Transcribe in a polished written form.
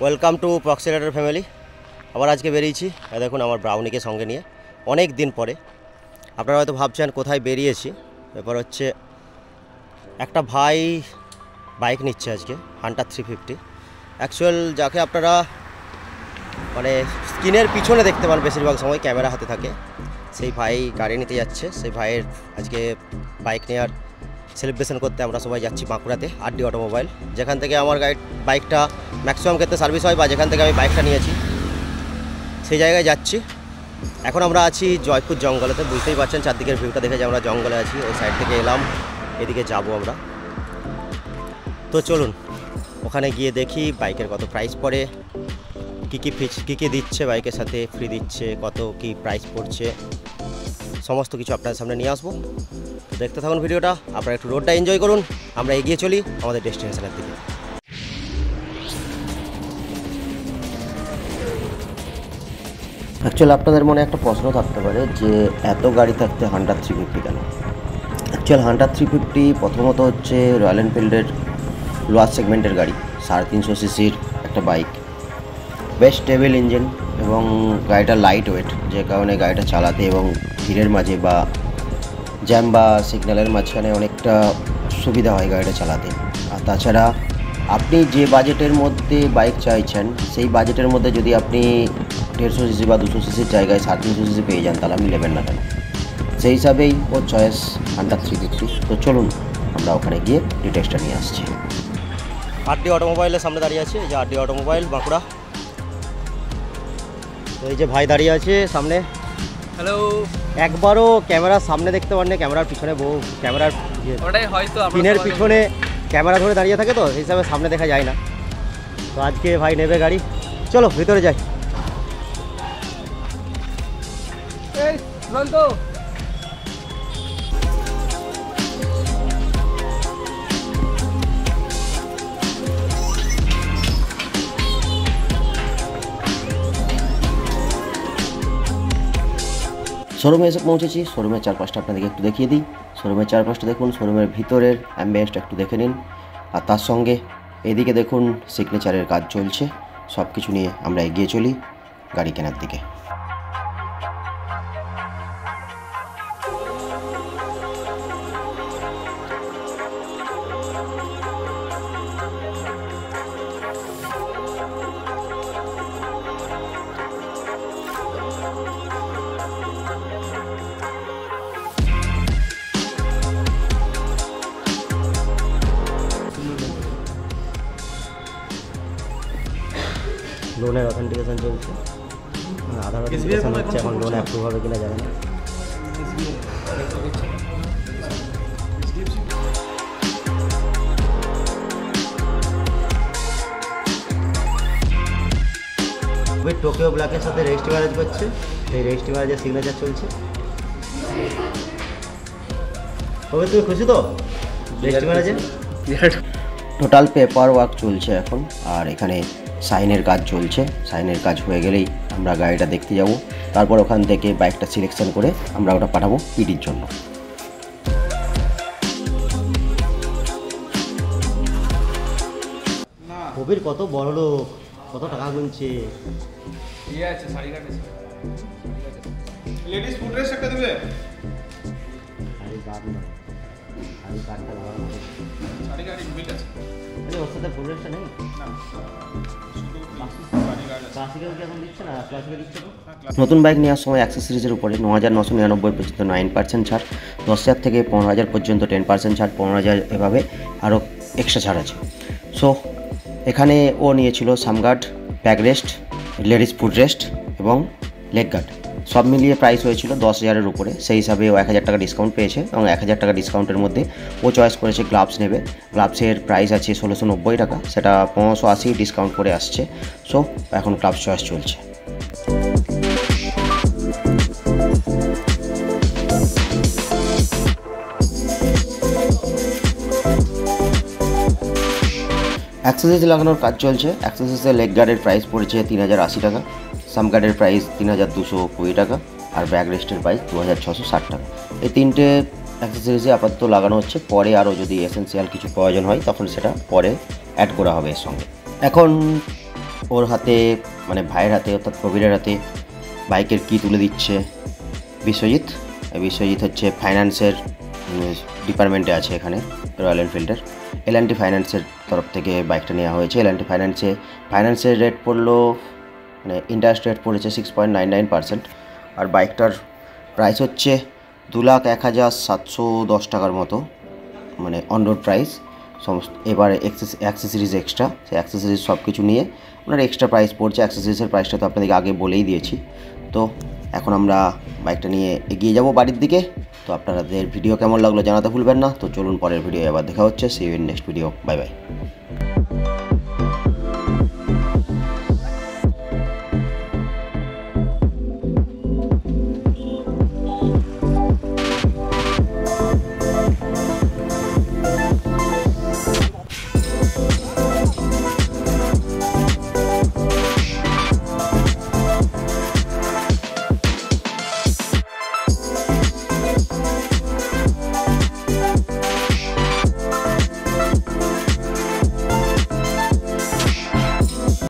Welcome to proxy rider family. আবার আজকে বেরিয়েছি, দেখুন আমার ব্রাউনিকে সঙ্গে নিয়ে অনেক দিন পরে। আপনারা হয়তো ভাবছেন কোথায় বেরিয়েছি। ব্যাপার হচ্ছে একটা ভাই বাইক নিচ্ছে আজকে, হান্টার 350। অ্যাকচুয়াল যাকে আপনারা মানে স্ক্রিনের পিছনে দেখতে পান বেশিরভাগ সময়, ক্যামেরা হাতে থাকে, সেই ভাই গাড়ি নিতে যাচ্ছে। সেই ভাইয়ের আজকে বাইক নেওয়ার সেলিব্রেশন করতে আমরা সবাই যাচ্ছি বাঁকুড়াতে আরডি অটোমোবাইল, যেখান থেকে আমার বাইকটা ম্যাক্সিমাম ক্ষেত্রে সার্ভিস হয় বা যেখান থেকে আমি বাইকটা নিয়েছি সেই জায়গায় যাচ্ছি। এখন আমরা আছি জয়পুর জঙ্গলেতে, বুঝতেই পারছেন চারদিকের ভিউটা দেখে যে আমরা জঙ্গলে আছি। ওই সাইড থেকে এলাম, এদিকে যাব আমরা। তো চলুন ওখানে গিয়ে দেখি বাইকের কত প্রাইস পড়ে, কী কী দিচ্ছে বাইকের সাথে, ফ্রি দিচ্ছে, কত কি প্রাইস পড়ছে, সমস্ত কিছু আপনাদের সামনে নিয়ে আসবো। দেখতে থাকুন ভিডিওটা, আপনারা একটু রোডটা এনজয় করুন, আমরা এগিয়ে চলি আমাদের ডেস্টিনেশনের দিকে। অ্যাকচুয়ালি আপনাদের মনে একটা প্রশ্ন থাকতে পারে যে এত গাড়ি থাকতে হান্টার 350 কেন। অ্যাকচুয়াল হান্টার 350 প্রথমত হচ্ছে রয়্যাল এনফিল্ডের লোয়ার সেগমেন্টের গাড়ি, 350 সিসির একটা বাইক, বেশ স্টেবল ইঞ্জিন এবং গাড়িটা লাইট ওয়েট, যে কারণে গাড়িটা চালাতে এবং ভিড়ের মাঝে বা জ্যাম বা সিগন্যালের মাঝখানে অনেকটা সুবিধা হয় গাড়িটা চালাতে। আর তাছাড়া আপনি যে বাজেটের মধ্যে বাইক চাইছেন সেই বাজেটের মধ্যে যদি আপনি 150 সিসি বা 200 সিসির জায়গায় 350 সিসি পেয়ে যান তাহলে আপনি নেবেন না কেন। সেই হিসাবেই ওর চয়েস হান্টার 350। তো চলুন আমরা ওখানে গিয়ে ডিটেলসটা নিয়ে আসছি। আরডি অটোমোবাইলের সামনে দাঁড়িয়ে আছে, এই যে আরডি অটোমোবাইল বাঁকুড়া। তো এই যে ভাই দাঁড়িয়ে আছে সামনে। হ্যালো। একবারও ক্যামেরার সামনে দেখতে পারেন না, ক্যামেরার পিছনে বহু ক্যামেরার ওটাই হয়তো পিনের পিছনে ক্যামেরা ধরে দাঁড়িয়ে থাকে, তো সেই হিসাবে সামনে দেখা যায় না। তো আজকে ভাই নেবে গাড়ি, চলো ভিতরে যাই। শোরুমে এসে পৌঁছেছি। শোরুমের চারপাশটা আপনাদেরকে একটু দেখিয়ে দিই। শোরুমের চারপাশটা দেখুন, শোরুমের ভিতরের অ্যাম্বিয়েন্সটা একটু দেখে নিন। আর তার সঙ্গে এদিকে দেখুন সিগনেচারের কাজ চলছে। সব কিছু নিয়ে আমরা এগিয়ে চলি গাড়ি কেনার দিকে। লোনের অথেন্টিকেশন চলছে, আধার অথেন্টিকেশন হচ্ছে, এখন লোন অ্যাপ্রুভ হবে কিনা জানি না। ওই টোকিও ব্ল্যাকের সাথে রেজিস্ট্রি ম্যারেজ করছে, এই রেজিস্ট্রি ম্যারেজের সিগনেচার চলছে। তবে তুমি খুশি তো রেজিস্ট্রি ম্যারেজে? টোটাল পেপার ওয়ার্ক চলছে এখন, আর এখানে সাইনের কাজ চলছে। সাইনের কাজ হয়ে গেলেই আমরা গাড়িটা দেখতে যাব, তারপর ওখান থেকে বাইকটা সিলেকশন করে আমরা ওটা পাঠাবো পিডির জন্য। কবির কত বড় লোক, কত টাকা গুনছে। ইয়ে আছে শাড়ি কাটে, লেডিস ফুড ড্রেস একটা দিবে। শাড়ি কাট না, শাড়ি কাটটা লাগানো আছে, শাড়ি কাট ইনবিল্ট আছে। আরে ওর সাথে ফুড ড্রেসটা নেই না নতুন বাইক নেওয়ার সময় অ্যাক্সেসরিজের উপরে 9,999 পর্যন্ত 9% ছাড়, 10,000 থেকে 15,000 পর্যন্ত 10% ছাড়, 15,000 এভাবে আরও এক্সট্রা ছাড় আছে। সো এখানে ও নিয়েছিল সামগার্ড, ব্যাকরেস্ট, লেডিস ফুড রেস্ট এবং লেগ গার্ড, সব মিলিয়ে প্রাইস হয়েছিল 10,000-এর উপরে। সেই হিসাবে ও 1,000 টাকা ডিসকাউন্ট পেয়েছে এবং 1,000 টাকা ডিসকাউন্টের মধ্যে ও চয়েস করেছে গ্লাভস নেবে। গ্লাভসের প্রাইস আছে 1,690 টাকা, সেটা 1,580 ডিসকাউন্ট করে আসছে। সো এখন গ্লাভস চয়েস চলছে। অ্যাক্সেসরিজ লাগানোর কাজ চলছে। অ্যাক্সেসরিজের লেগ গার্ডের প্রাইস পড়েছে 3,080 টাকা, সামগার্ডের প্রাইস 3,220 টাকা আর ব্যাক রেস্টের প্রাইস 2,660 টাকা। এই তিনটে অ্যাক্সেসরিজে আপাতত লাগানো হচ্ছে, পরে আরও যদি এসেন্সিয়াল কিছু প্রয়োজন হয় তখন সেটা পরে অ্যাড করা হবে এর সঙ্গে। এখন ওর হাতে মানে ভাইয়ের হাতে অর্থাৎ প্রবীরের হাতে বাইকের কি তুলে দিচ্ছে বিশ্বজিৎ। বিশ্বজিৎ হচ্ছে ফাইন্যান্সের ডিপার্টমেন্টে আছে এখানে রয়্যাল এনফিল্ডের। L&T ফাইন্যান্সের তরফ থেকে বাইকটা নেওয়া হয়েছে। L&T ফাইন্যান্সের রেট পড়লো মানে ইন্টারেস্ট রেট পড়েছে 6.99%। আর বাইকটার প্রাইস হচ্ছে 2,01,710 টাকার মতো, মানে অন রোড প্রাইস সমস্ত। এবারে অ্যাক্সেসরিজ এক্সট্রা, সেই অ্যাক্সেসরিজ সব কিছু নিয়ে ওনার এক্সট্রা প্রাইস পড়ছে। অ্যাক্সেসরিজের প্রাইসটা তো আপনাদেরকে আগে বলেই দিয়েছি। তো এখন আমরা বাইকটা নিয়ে এগিয়ে যাব বাড়ির দিকে। তো আপনাদের ভিডিও কেমন লাগলো জানাতে ভুলবেন না। তো চলুন পরের ভিডিও আবার দেখা হচ্ছে। See you in next video. Bye by.